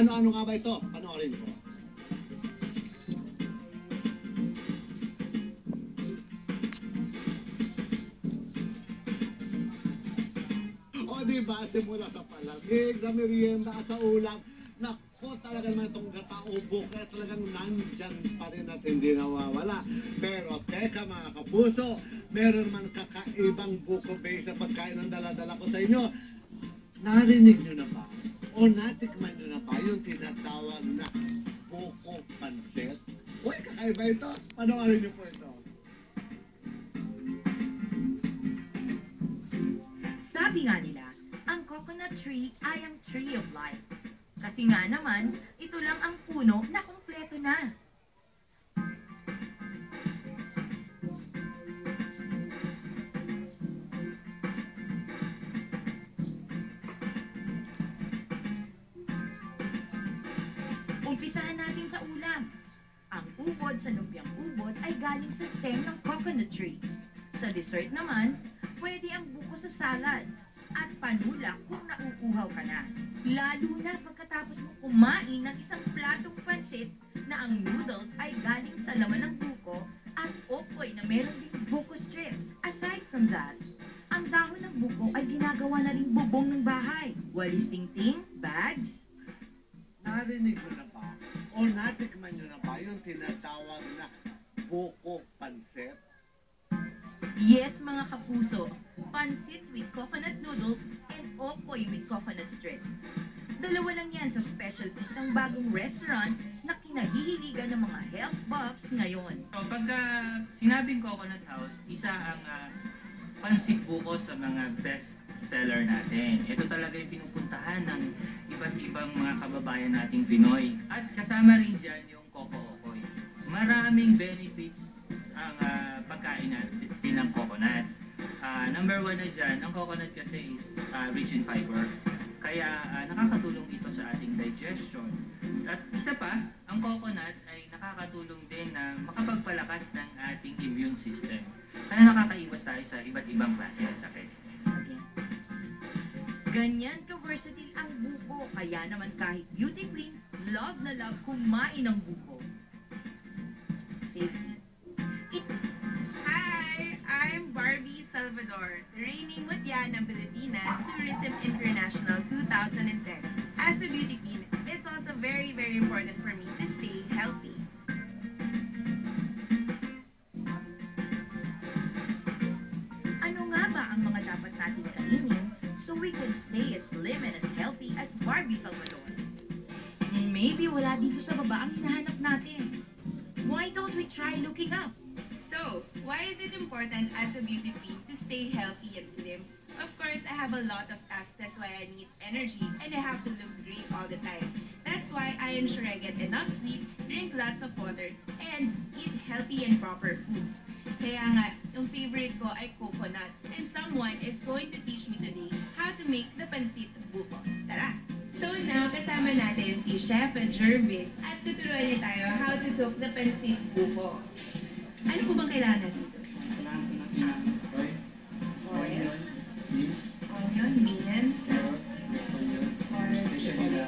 Ano-ano nga ba ito? Panoorin ko. O diba, simula sa palamig, sa merienda at sa ulam, nako talaga naman itong gata-ubo, kaya talagang nandyan pa rin at hindi nawawala. Pero teka mga kapuso, meron man kakaibang buko base sa pagkain ng dala-dala ko sa inyo. Narinig nyo na ba? O natikman nyo na ba yung tinatawag na buko pansit? Uy, kakaiba ito. Panoorin nyo po ito. Sabi nga nila, ang coconut tree ay ang tree of life. Kasi nga naman, ito lang ang puno na kumpleto na. Umpisahan natin sa ulam. Ang ubod sa lumpiang ubod ay galing sa stem ng coconut tree. Sa dessert naman, pwede ang buko sa salad at panula kung nauuhaw ka na. Lalo na pagkatapos mo kumain ng isang platong pansit na ang noodles ay galing sa laman ng buko at okoy na meron ding buko strips. Aside from that, ang dahon ng buko ay ginagawa na rin bubong ng bahay. Walis tingting, bags. Narinig mo na ba? O natikman nyo na ba yung tinatawag na buko pansit? Yes, mga kapuso, pansit with coconut noodles and okoy with coconut strips. Dalawa lang yan sa specialties ng bagong restaurant na kinahihiligan ng mga health buffs ngayon. So, pagka sinabing Coconut House, isa ang pansit buko sa mga best seller natin. Ito talaga yung pinupuntahan ng iba't ibang mga kababayan nating Pinoy. At kasama rin dyan yung Coco Okoy. Maraming benefits ang pagkain natin ng coconut. Number one na dyan, ang coconut kasi is rich in fiber. Kaya nakakatulong ito sa ating digestion. At isa pa, ang coconut ay nakakatulong din na makapagpalakas ng ating immune system. Kaya nakakaiwas tayo sa iba't ibang klase ng sakit. Ganyan ka-versatile ang buko, kaya naman kahit beauty queen, love na love kumain ng buko. Safety. Hi, I'm Barbie Salvador, the reigning mutya ng Pilipinas Tourism International 2010. As a beauty queen, it's also very, very important for me to stay healthy. Ano nga ba ang mga dapat natin kainin so we can stay as slim and as healthy as Barbie Salvador? Maybe wala dito sa baba ang hinahanap natin. Why don't we try looking up? So, why is it important as a beauty queen to stay healthy and slim? Of course, I have a lot of tasks, that's why I need energy, and I have to look great all the time. That's why I ensure I get enough sleep, drink lots of water, and eat healthy and proper foods. Kaya nga, yung favorite ko ay coconut, and someone is going to teach me today how to make the pansit buko. Tara! So now, kasama natin si Chef Jervin at tuturuan niya tayo how to cook the pansit buko. Ano po bang kailangan natin dito? Kailangan ko natin ng oil, beans, Onion, beans, carrot, especially the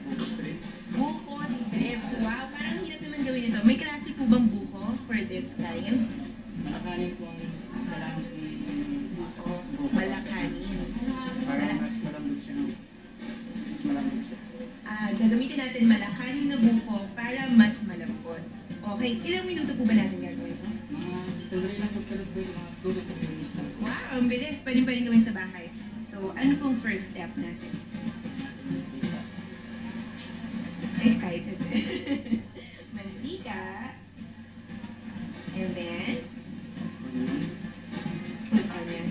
buko strips. buko strips. Wow, parang hirap naman gawin ito. May klase po bang buko for this kind? Malakanin po ang kailangan ng buko. Malakanin. Para mas malambot siya. Mas malambot siya. Gagamitin natin malakanin na buko para mas malambot. Okay, ilang minuto po ba natin gagawin ito? Mga sandali lang po pero po yung mga 2 to 3 minutes lang. Wow, ang bilis. Pwede pa rin gawin sa bahay. So, ano pong first step natin? Excited. Mantika. And then, onion.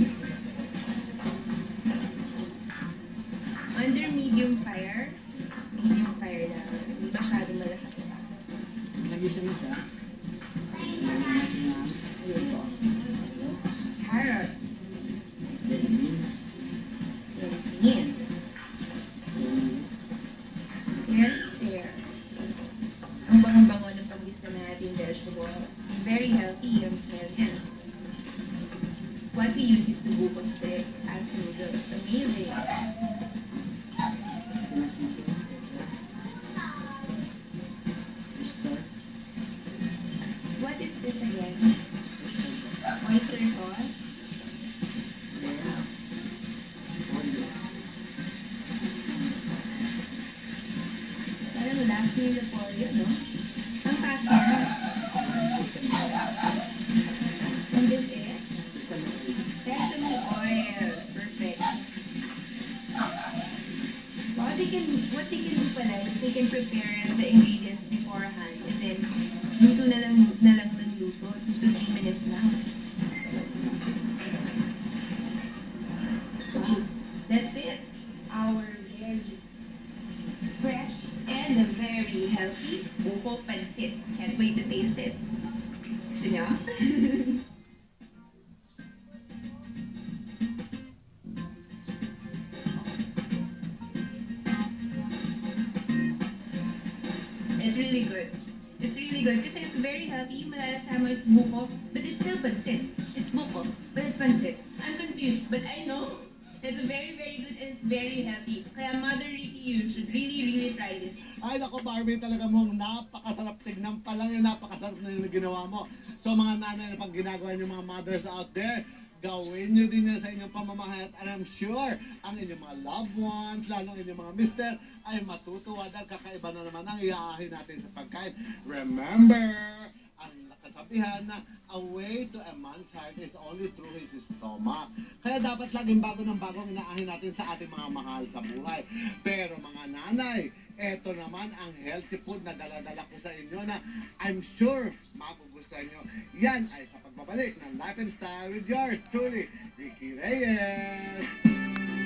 Under medium fire. Medium fire lang. Hindi masyadong malakas. Nag-isa mo siya. Ayun po. Carrot. Beans. Yan. Yan, there. Ang bango-bango ng pag-isa na ating vegetable. Very healthy yung smell niya. What we use is the buko strips as noodles. Amazing. ano, last meal po yun, no? Ang fast na. And this is sesame oil. Perfect. What they can do pala is they can prepare the ingredients beforehand and then luto na lang ng luto. 2 to 3 minutes lang. So, that's it. Our very fresh and very healthy buko pansit. Can't wait to taste it. Gusto niyo? It's really good. It's really good kasi it's very healthy. Malalasahan mo it's buko, but it's still pansit. It's buko, but it's pansit. I'm confused, but I know it's very, very good and it's very healthy. Kaya Mother Ricky, you should really, really try this. Ay, nako Barbie, talaga mong napakasarap tignan pa lang yun, napakasarap na yung ginawa mo. So mga nanay na pag ginagawa niyo mga mothers out there, gawin niyo din yan sa inyong pamamahay at I'm sure ang inyong mga loved ones, lalo ang inyong mga mister, ay matutuwa dahil kakaiba na naman ang iaahin natin sa pagkain. Remember, ang kasabihan na a way to a man's heart is only through his stomach. Kaya dapat laging bago ng bagong inaahin natin sa ating mga mahal sa buhay. Pero mga nanay, eto naman ang healthy food na dala-dala ko sa inyo na I'm sure magugustuhan nyo. Yan ay sa pagbabalik ng Life and Style with yours truly, Ricky Reyes.